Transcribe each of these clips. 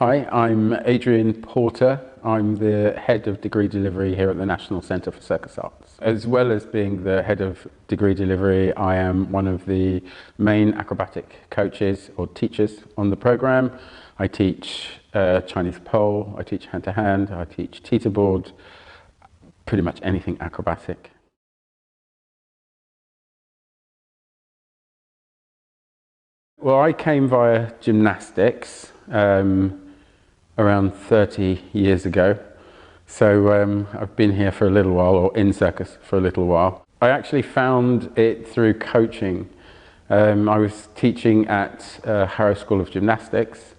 Hi, I'm Adrian Porter. I'm the head of degree delivery here at the National Centre for Circus Arts. As well as being the head of degree delivery, I am one of the main acrobatic coaches or teachers on the programme. I teach Chinese pole, I teach hand to hand, I teach teeterboard, pretty much anything acrobatic. Well, I came via gymnastics around 30 years ago. So I've been here for a little while, or in circus for a little while. I actually found it through coaching. I was teaching at Harrow School of Gymnastics,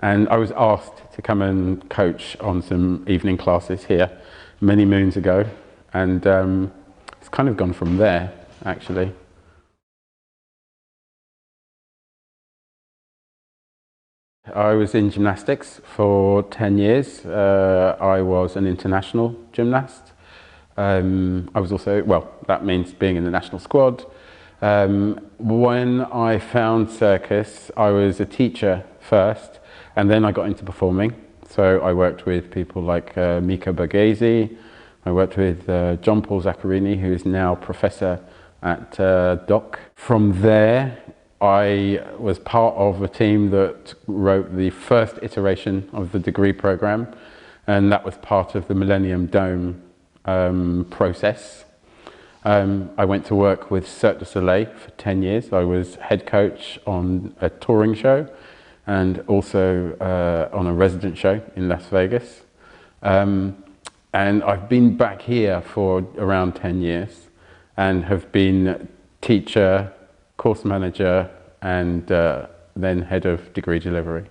and I was asked to come and coach on some evening classes here many moons ago, and it's kind of gone from there, actually. I was in gymnastics for 10 years. I was an international gymnast. I was also, well, that means being in the national squad. When I found circus, I was a teacher first, and then I got into performing. So I worked with people like Mika Borghese. I worked with John Paul Zaccarini, who is now professor at DOC. From there, I was part of a team that wrote the first iteration of the degree programme, and that was part of the Millennium Dome process. I went to work with Cirque du Soleil for 10 years. I was head coach on a touring show and also on a resident show in Las Vegas. And I've been back here for around 10 years and have been teacher, course manager, and then head of degree delivery.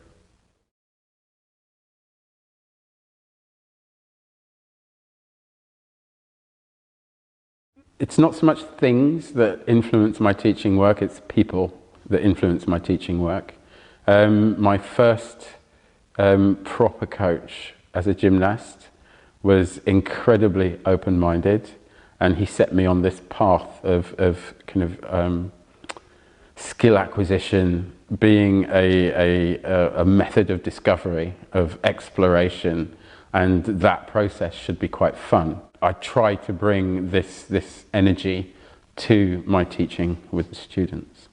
It's not so much things that influence my teaching work, it's people that influence my teaching work. My first proper coach as a gymnast was incredibly open-minded, and he set me on this path of kind of skill acquisition being a method of discovery, of exploration, and that process should be quite fun. I try to bring this energy to my teaching with the students.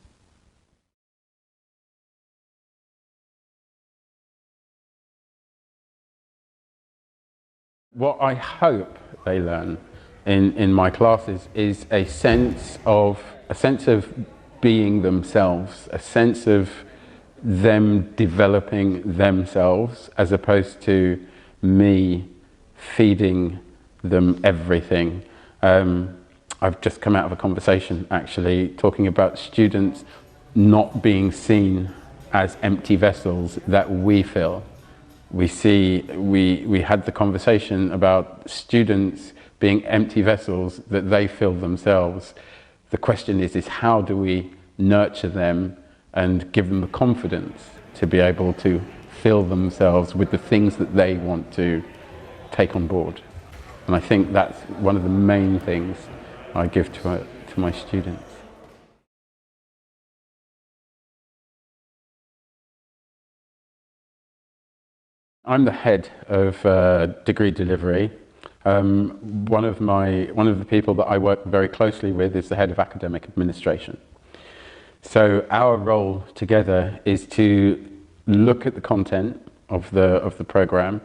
What I hope they learn in my classes is a sense of being themselves, a sense of them developing themselves, as opposed to me feeding them everything. I've just come out of a conversation actually talking about students not being seen as empty vessels that we fill. We had the conversation about students being empty vessels that they fill themselves. The question is how do we nurture them and give them the confidence to be able to fill themselves with the things that they want to take on board. And I think that's one of the main things I give to my students. I'm the head of degree delivery. One of the people that I work very closely with is the head of academic administration. So our role together is to look at the content of the programme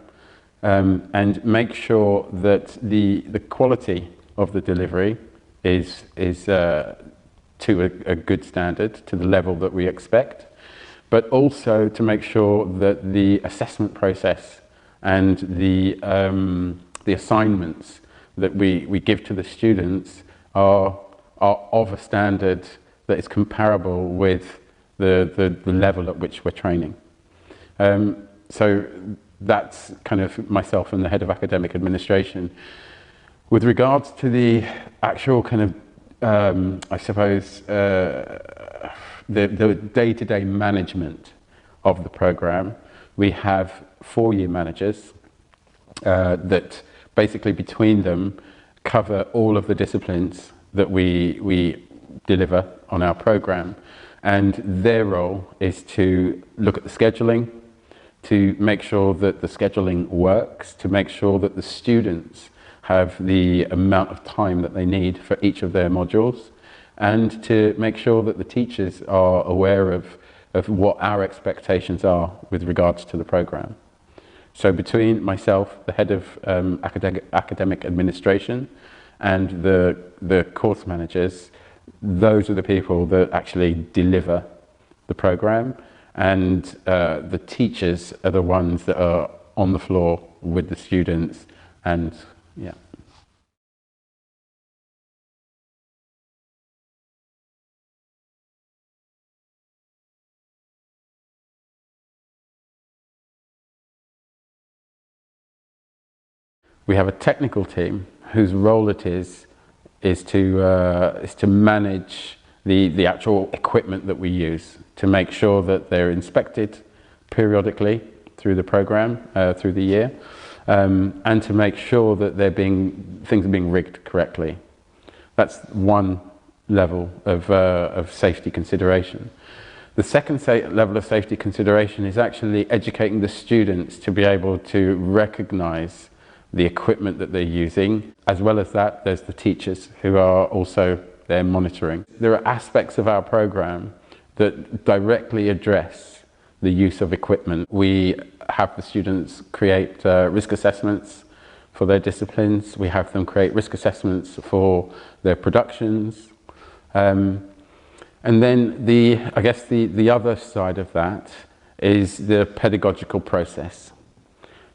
and make sure that the quality of the delivery is to a good standard, to the level that we expect, but also to make sure that the assessment process and the assignments that we give to the students are of a standard that is comparable with the level at which we're training. So that's kind of myself and the head of academic administration. With regards to the actual kind of, I suppose, the day-to-day management of the programme, we have 4-year managers that basically between them cover all of the disciplines that we deliver on our programme, and their role is to look at the scheduling, to make sure that the scheduling works, to make sure that the students have the amount of time that they need for each of their modules, and to make sure that the teachers are aware of what our expectations are with regards to the program. So between myself, the head of academic administration, and the course managers, those are the people that actually deliver the program, and the teachers are the ones that are on the floor with the students, and yeah. We have a technical team whose role it is to manage the actual equipment that we use, to make sure that they're inspected periodically through the program, through the year, and to make sure that things are being rigged correctly. That's one level of safety consideration. The second level of safety consideration is actually educating the students to be able to recognize the equipment that they're using. As well as that, there's the teachers who are also there monitoring. There are aspects of our program that directly address the use of equipment. We have the students create risk assessments for their disciplines. We have them create risk assessments for their productions. And then I guess the other side of that is the pedagogical process.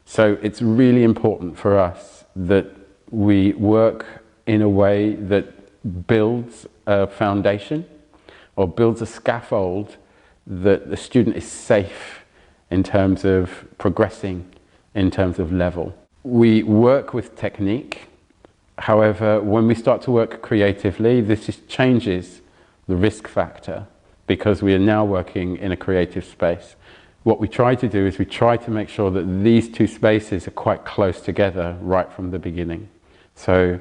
So it's really important for us that we work in a way that builds a foundation or builds a scaffold that the student is safe in terms of progressing, in terms of level. We work with technique. However, when we start to work creatively, this changes the risk factor because we are now working in a creative space. What we try to do is we try to make sure that these two spaces are quite close together right from the beginning. So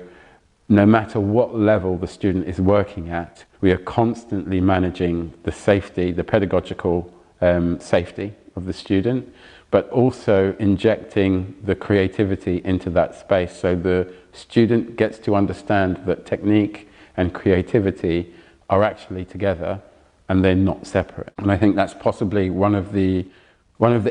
no matter what level the student is working at, we are constantly managing the safety, the pedagogical safety of the student, but also injecting the creativity into that space so the student gets to understand that technique and creativity are actually together and they're not separate. And I think that's possibly one of the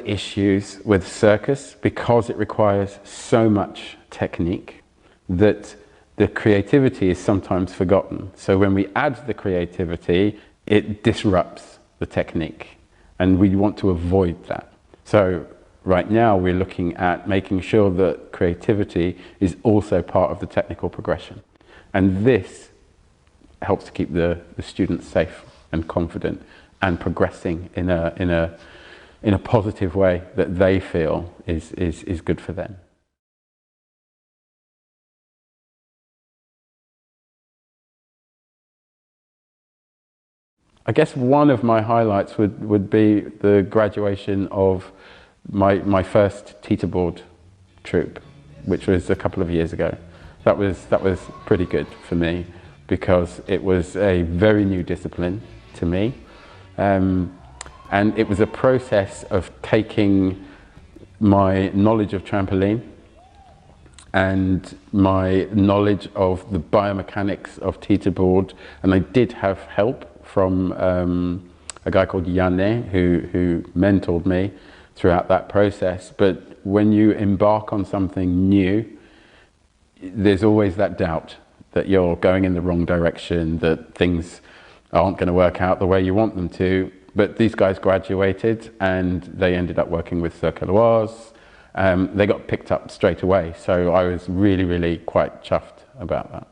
issues with circus, because it requires so much technique that the creativity is sometimes forgotten. So when we add the creativity, it disrupts the technique, and we want to avoid that. So right now we're looking at making sure that creativity is also part of the technical progression. And this helps to keep the students safe and confident and progressing in a positive way that they feel is good for them. I guess one of my highlights would be the graduation of my first teeterboard troupe, which was a couple of years ago. That was pretty good for me because it was a very new discipline to me. And it was a process of taking my knowledge of trampoline and my knowledge of the biomechanics of teeterboard, and I did have help from a guy called Yanne who mentored me throughout that process. But when you embark on something new, there's always that doubt that you're going in the wrong direction, that things aren't going to work out the way you want them to. But these guys graduated and they ended up working with Circus. They got picked up straight away. So I was really, really quite chuffed about that.